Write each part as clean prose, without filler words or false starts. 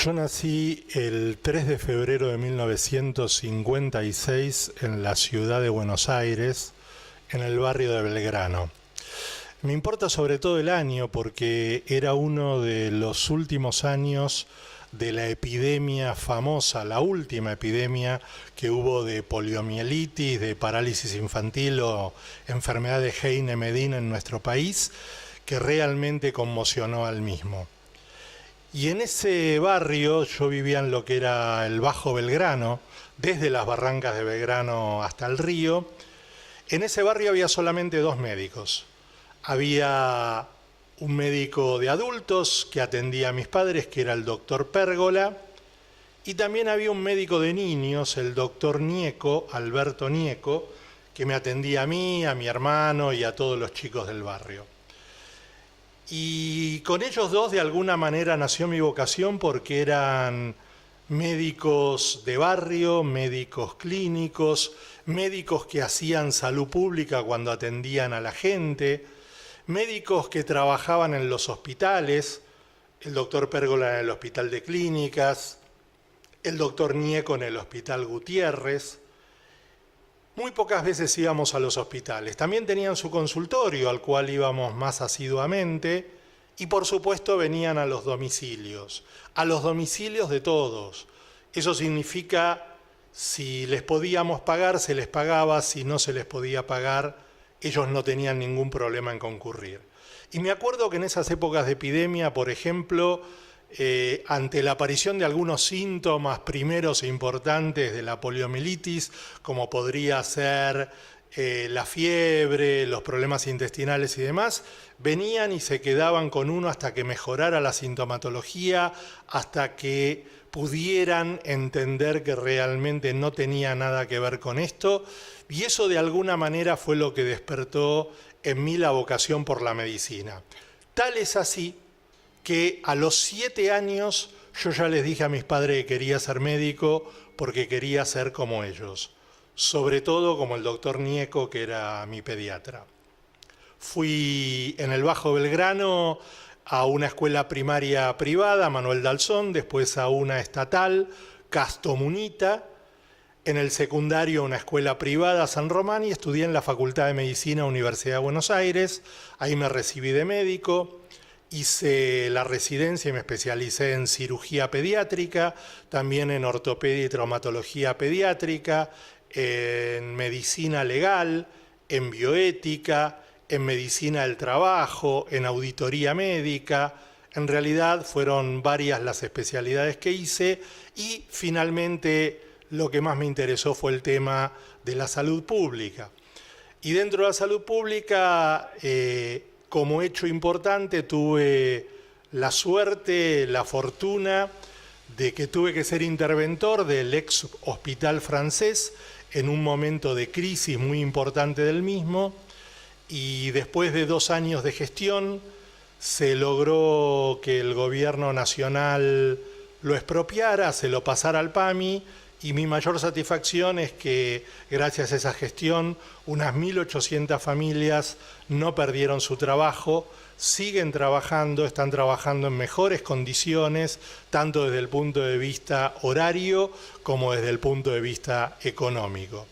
Yo nací el 3 de febrero de 1956 en la ciudad de Buenos Aires, en el barrio de Belgrano. Me importa sobre todo el año porque era uno de los últimos años de la epidemia famosa, la última epidemia que hubo de poliomielitis, de parálisis infantil o enfermedad de Heine-Medina en nuestro país, que realmente conmocionó al mismo. Y en ese barrio yo vivía en lo que era el Bajo Belgrano, desde las barrancas de Belgrano hasta el río. En ese barrio había solamente dos médicos. Había un médico de adultos que atendía a mis padres, que era el doctor Pérgola, y también había un médico de niños, el doctor Nieco, Alberto Nieco, que me atendía a mí, a mi hermano y a todos los chicos del barrio. Y con ellos dos de alguna manera nació mi vocación porque eran médicos de barrio, médicos clínicos, médicos que hacían salud pública cuando atendían a la gente, médicos que trabajaban en los hospitales, el doctor Pérgola en el Hospital de Clínicas, el doctor Nieco en el Hospital Gutiérrez. Muy pocas veces íbamos a los hospitales. También tenían su consultorio, al cual íbamos más asiduamente, y por supuesto venían a los domicilios de todos. Eso significa, si les podíamos pagar, se les pagaba; si no se les podía pagar, ellos no tenían ningún problema en concurrir. Y me acuerdo que en esas épocas de epidemia, por ejemplo, ante la aparición de algunos síntomas primeros e importantes de la poliomielitis, como podría ser la fiebre, los problemas intestinales y demás, venían y se quedaban con uno hasta que mejorara la sintomatología, hasta que pudieran entender que realmente no tenía nada que ver con esto, y eso de alguna manera fue lo que despertó en mí la vocación por la medicina. Tal es así que a los 7 años yo ya les dije a mis padres que quería ser médico porque quería ser como ellos, sobre todo como el doctor Nieco, que era mi pediatra. Fui en el Bajo Belgrano a una escuela primaria privada, Manuel Dalzón, después a una estatal, Casto Munita, en el secundario una escuela privada, San Román, y estudié en la Facultad de Medicina, Universidad de Buenos Aires. Ahí me recibí de médico. Hice la residencia y me especialicé en cirugía pediátrica, también en ortopedia y traumatología pediátrica, en medicina legal, en bioética, en medicina del trabajo, en auditoría médica. En realidad fueron varias las especialidades que hice y finalmente lo que más me interesó fue el tema de la salud pública. Y dentro de la salud pública, como hecho importante, tuve la suerte, la fortuna de que tuve que ser interventor del ex hospital francés en un momento de crisis muy importante del mismo, y después de 2 años de gestión se logró que el gobierno nacional lo expropiara, se lo pasara al PAMI, y mi mayor satisfacción es que gracias a esa gestión unas 1.800 familias no perdieron su trabajo, siguen trabajando, están trabajando en mejores condiciones, tanto desde el punto de vista horario como desde el punto de vista económico.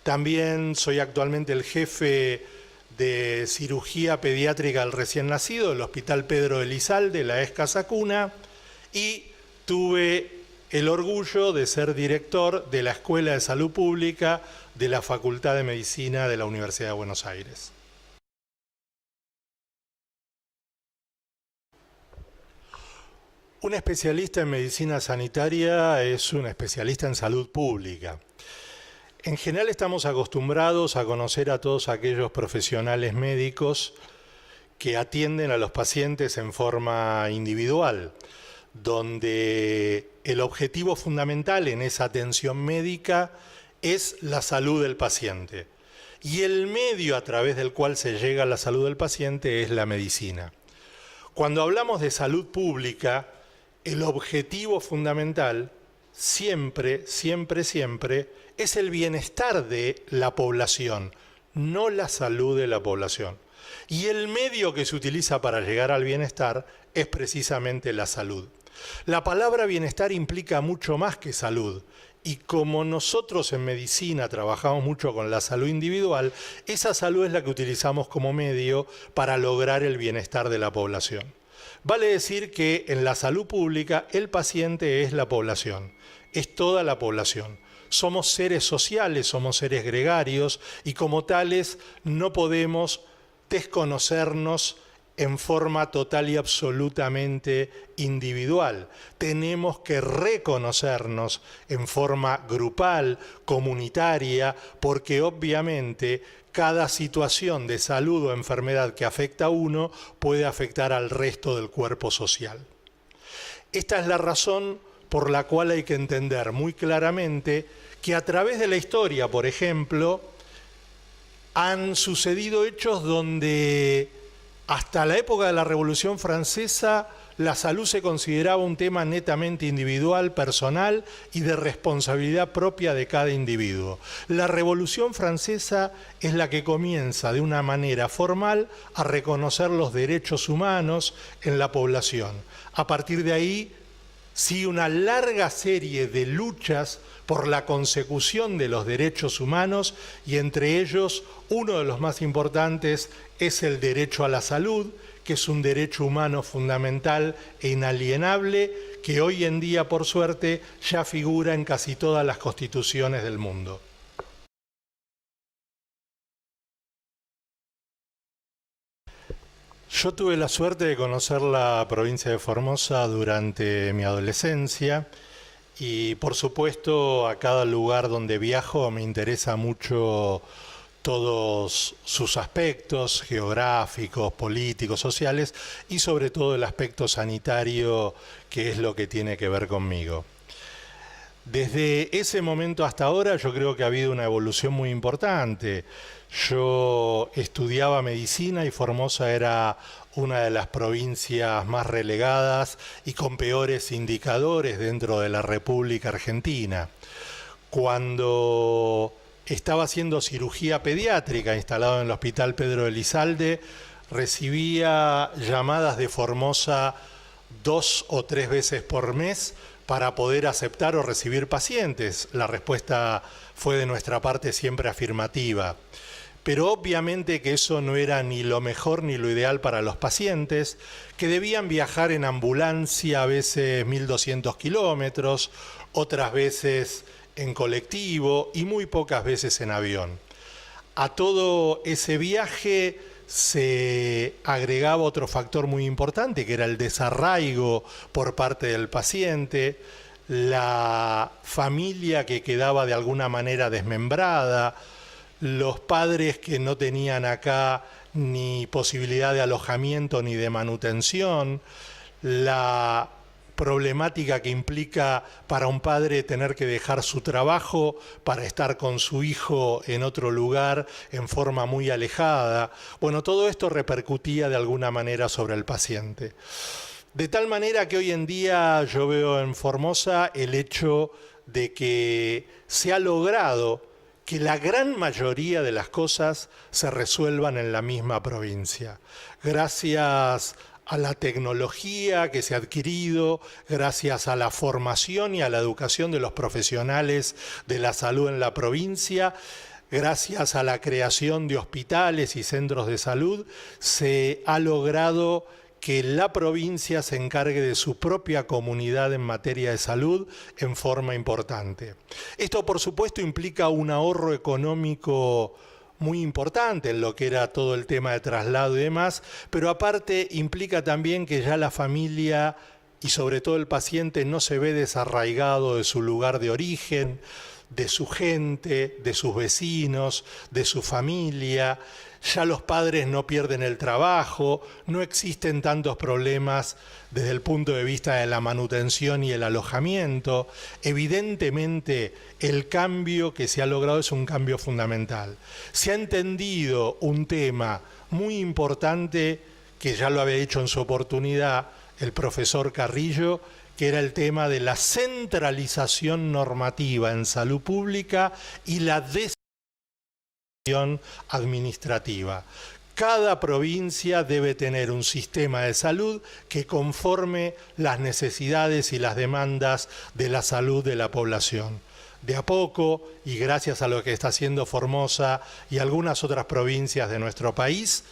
También soy actualmente el jefe de cirugía pediátrica del recién nacido del Hospital Pedro de Elizalde, la ex Casa Cuna, y tuve el orgullo de ser director de la Escuela de Salud Pública de la Facultad de Medicina de la Universidad de Buenos Aires. Un especialista en medicina sanitaria es un especialista en salud pública. En general estamos acostumbrados a conocer a todos aquellos profesionales médicos que atienden a los pacientes en forma individual, donde el objetivo fundamental en esa atención médica es la salud del paciente. Y el medio a través del cual se llega a la salud del paciente es la medicina. Cuando hablamos de salud pública, el objetivo fundamental siempre, siempre, siempre es el bienestar de la población, no la salud de la población. Y el medio que se utiliza para llegar al bienestar es precisamente la salud. La palabra bienestar implica mucho más que salud. Y como nosotros en medicina trabajamos mucho con la salud individual, esa salud es la que utilizamos como medio para lograr el bienestar de la población. Vale decir que en la salud pública el paciente es la población, es toda la población. Somos seres sociales, somos seres gregarios y como tales no podemos desconocernos en forma total y absolutamente individual. Tenemos que reconocernos en forma grupal, comunitaria, porque obviamente cada situación de salud o enfermedad que afecta a uno puede afectar al resto del cuerpo social. Esta es la razón por la cual hay que entender muy claramente que a través de la historia, por ejemplo, han sucedido hechos donde hasta la época de la Revolución Francesa la salud se consideraba un tema netamente individual, personal y de responsabilidad propia de cada individuo. La Revolución Francesa es la que comienza de una manera formal a reconocer los derechos humanos en la población. A partir de ahí sigue una larga serie de luchas por la consecución de los derechos humanos y entre ellos uno de los más importantes es el derecho a la salud, que es un derecho humano fundamental e inalienable que hoy en día, por suerte, ya figura en casi todas las constituciones del mundo. Yo tuve la suerte de conocer la provincia de Formosa durante mi adolescencia y por supuesto a cada lugar donde viajo me interesa mucho todos sus aspectos geográficos, políticos, sociales y sobre todo el aspecto sanitario que es lo que tiene que ver conmigo. Desde ese momento hasta ahora yo creo que ha habido una evolución muy importante. Yo estudiaba medicina y Formosa era una de las provincias más relegadas y con peores indicadores dentro de la República Argentina. Cuando estaba haciendo cirugía pediátrica instalado en el Hospital Pedro Elizalde, recibía llamadas de Formosa 2 o 3 veces por mes para poder aceptar o recibir pacientes. La respuesta fue de nuestra parte siempre afirmativa. Pero obviamente que eso no era ni lo mejor ni lo ideal para los pacientes, que debían viajar en ambulancia a veces 1.200 kilómetros, otras veces en colectivo y muy pocas veces en avión. A todo ese viaje se agregaba otro factor muy importante, que era el desarraigo por parte del paciente, la familia que quedaba de alguna manera desmembrada, los padres que no tenían acá ni posibilidad de alojamiento ni de manutención, la problemática que implica para un padre tener que dejar su trabajo para estar con su hijo en otro lugar en forma muy alejada. Bueno, todo esto repercutía de alguna manera sobre el paciente. De tal manera que hoy en día yo veo en Formosa el hecho de que se ha logrado que la gran mayoría de las cosas se resuelvan en la misma provincia. Gracias a la tecnología que se ha adquirido, gracias a la formación y a la educación de los profesionales de la salud en la provincia, gracias a la creación de hospitales y centros de salud, se ha logrado que la provincia se encargue de su propia comunidad en materia de salud en forma importante. Esto, por supuesto, implica un ahorro económico muy importante en lo que era todo el tema de traslado y demás, pero aparte implica también que ya la familia y sobre todo el paciente no se ve desarraigado de su lugar de origen, de su gente, de sus vecinos, de su familia. Ya los padres no pierden el trabajo, no existen tantos problemas desde el punto de vista de la manutención y el alojamiento. Evidentemente, el cambio que se ha logrado es un cambio fundamental. Se ha entendido un tema muy importante, que ya lo había dicho en su oportunidad el profesor Carrillo, que era el tema de la centralización normativa en salud pública y la descentralización administrativa. Cada provincia debe tener un sistema de salud que conforme las necesidades y las demandas de la salud de la población. De a poco, y gracias a lo que está haciendo Formosa y algunas otras provincias de nuestro país,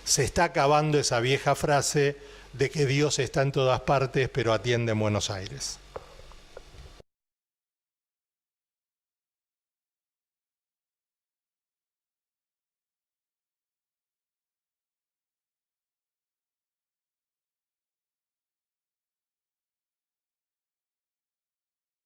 se está acabando esa vieja frase de que Dios está en todas partes, pero atiende en Buenos Aires.